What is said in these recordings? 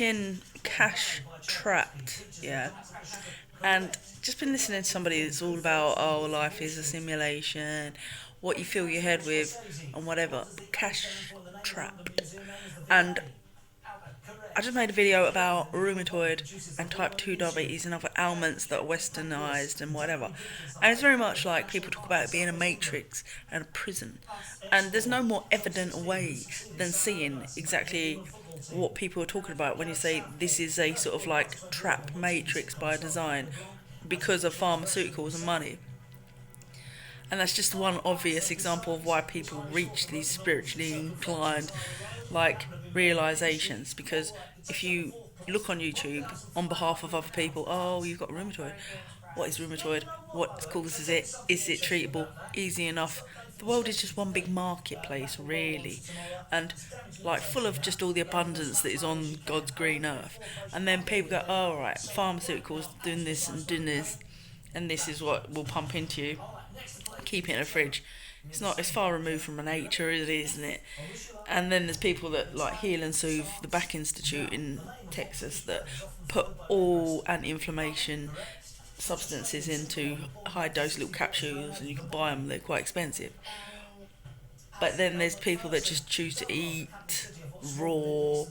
watching Cash Trapped, yeah, and just been listening to somebody that's all about, oh, life is a simulation, what you fill your head with, and whatever. Cash Trapped. And I just made a video about rheumatoid and type 2 diabetes and other ailments that are westernized and whatever. And it's very much like people talk about it being a matrix and a prison. And there's no more evident way than seeing exactly what people are talking about when you say this is a sort of like trap matrix by design because of pharmaceuticals and money. And that's just one obvious example of why people reach these spiritually inclined like realizations. Because if you look on YouTube on behalf of other people, oh, you've got rheumatoid. What is rheumatoid? What causes it? Is it treatable? Easy enough? The world is just one big marketplace, really, and like full of just all the abundance that is on God's green earth. And then people go, oh, right, pharmaceuticals doing this and doing this, and this is what will pump into you. Keep it in a fridge. It's not. It's far removed from nature, isn't it? And then there's people that like Heal and Soothe, the Back Institute in Texas, that put all anti-inflammation substances into high dose little capsules, and you can buy them. They're quite expensive. But then there's people that just choose to eat raw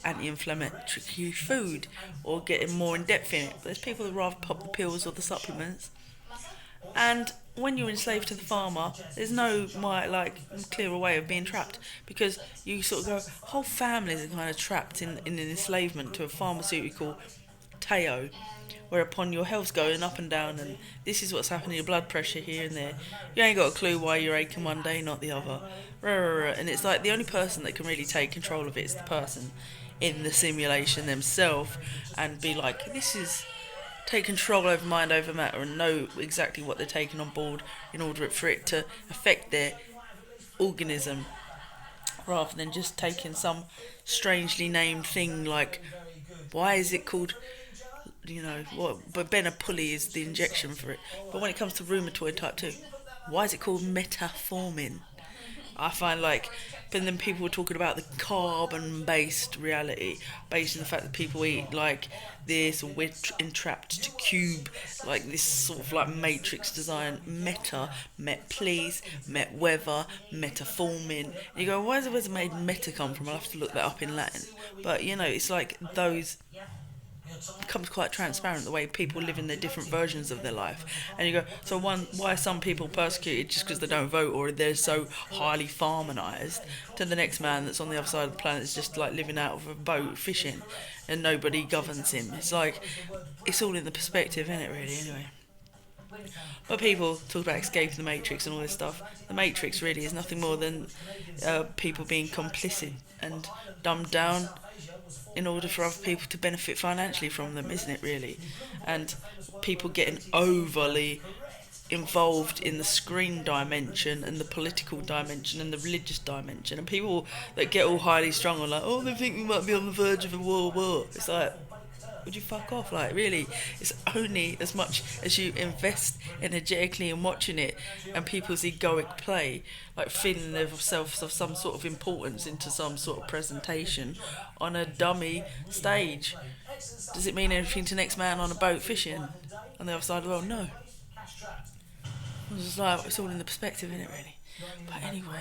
anti-inflammatory food or getting more in depth in it. But there's people that rather pop the pills or the supplements. And when you're enslaved to the farmer, there's no clearer way of being trapped, because you sort of go, whole families are kind of trapped in an enslavement to a pharmaceutical Teo, whereupon your health's going up and down, and this is what's happening, your blood pressure here and there. You ain't got a clue why you're aching one day, not the other. And it's like the only person that can really take control of it is the person in the simulation themselves, and be like, this is take control over mind over matter, and know exactly what they're taking on board in order for it to affect their organism, rather than just taking some strangely named thing like, why is it called, but Benapulli is the injection for it. But when it comes to rheumatoid type 2, why is it called metformin? I find but then people were talking about the carbon-based reality, based on the fact that people eat like this, or we're entrapped to cube, like this sort of like matrix design. Met please, met weather, metformin. And you go, where's the made meta come from? I'll have to look that up in Latin. But it's like those becomes quite transparent, the way people live in their different versions of their life. And you go, so why are some people persecuted just because they don't vote, or they're so highly farmanized, to the next man that's on the other side of the planet is just like living out of a boat fishing and nobody governs him? It's like, it's all in the perspective, isn't it, really, anyway? But people talk about escaping the matrix and all this stuff. The matrix really is nothing more than people being complicit and dumbed down in order for other people to benefit financially from them, isn't it, really? And people getting overly involved in the screen dimension and the political dimension and the religious dimension, and people that get all highly strung on like, oh, they think we might be on the verge of a world war. It's like, would you fuck off? Like, really, it's only as much as you invest energetically in watching it and people's egoic play, like feeling themselves of some sort of importance into some sort of presentation on a dummy stage. Does it mean anything to next man on a boat fishing on the other side of the world? No. It's just like, it's all in the perspective, isn't it, really? But anyway,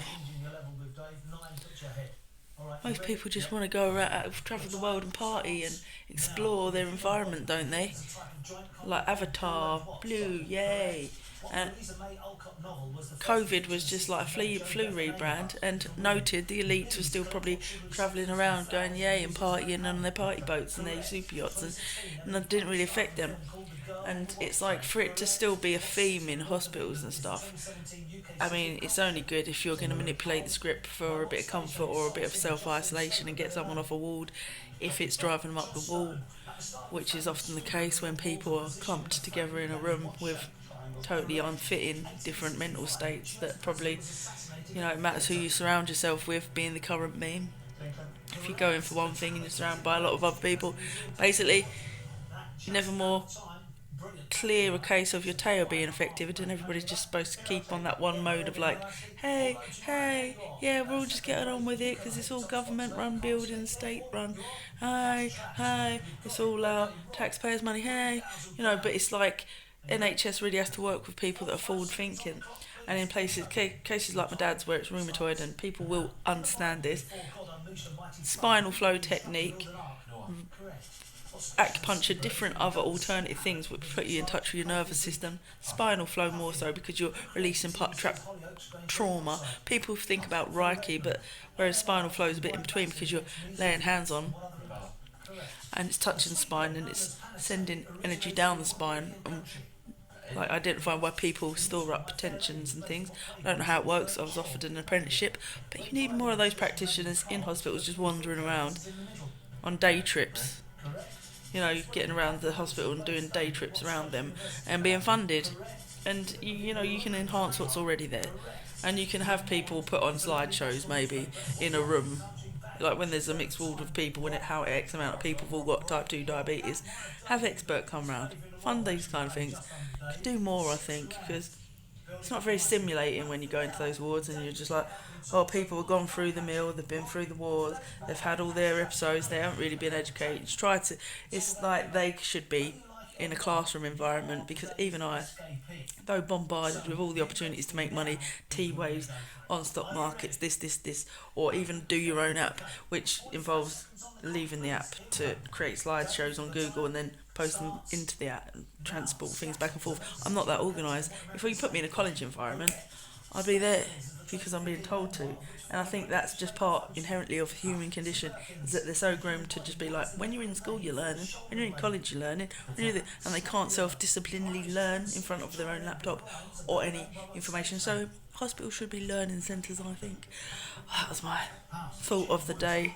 most people just want to go around, travel the world and party and explore their environment, don't they? Like Avatar, Blue, yay. And COVID was just like a flu rebrand, and noted the elites were still probably travelling around going yay and partying on their party boats and their super yachts, and it didn't really affect them. And it's like, for it to still be a theme in hospitals and stuff, I mean, it's only good if you're going to manipulate the script for a bit of comfort or a bit of self-isolation and get someone off a ward if it's driving them up the wall, which is often the case when people are clumped together in a room with totally unfitting different mental states that probably, it matters who you surround yourself with, being the current meme. If you go in for one thing and you're surrounded by a lot of other people, basically, nevermore clear a case of your tail being affected, and everybody's just supposed to keep on that one mode of like, hey, hey, yeah, we're all just getting on with it because it's all government run building, state run. Hey, hey, it's all taxpayers' money. Hey, but it's like NHS really has to work with people that are forward thinking. And in cases like my dad's where it's rheumatoid and people will understand this, spinal flow technique, acupuncture, different other alternative things which put you in touch with your nervous system. Spinal flow more so because you're releasing trapped trauma. People think about Reiki, but whereas spinal flow is a bit in between because you're laying hands on and it's touching the spine and it's sending energy down the spine and like identifying why people store up tensions and things. I don't know how it works. I was offered an apprenticeship, but you need more of those practitioners in hospitals just wandering around on day trips. Getting around the hospital and doing day trips around them and being funded. And you can enhance what's already there. And you can have people put on slideshows maybe in a room. Like when there's a mixed ward of people, when how X amount of people have all got type 2 diabetes, have expert come round, fund these kind of things. Could do more, I think, because it's not very stimulating when you go into those wards and you're just like, oh, people have gone through the mill, they've been through the wars, they've had all their episodes, they haven't really been educated. It's like they should be in a classroom environment because even I, though bombarded with all the opportunities to make money, T-waves on stock markets, this, or even do your own app, which involves leaving the app to create slideshows on Google and then post them into the app and transport things back and forth. I'm not that organised. If you put me in a college environment, I'd be there because I'm being told to. And I think that's just part inherently of the human condition, is that they're so groomed to just be like, when you're in school you're learning, when you're in college you're learning, and they can't self-disciplinarily learn in front of their own laptop or any information. So hospitals should be learning centres, I think. That was my thought of the day.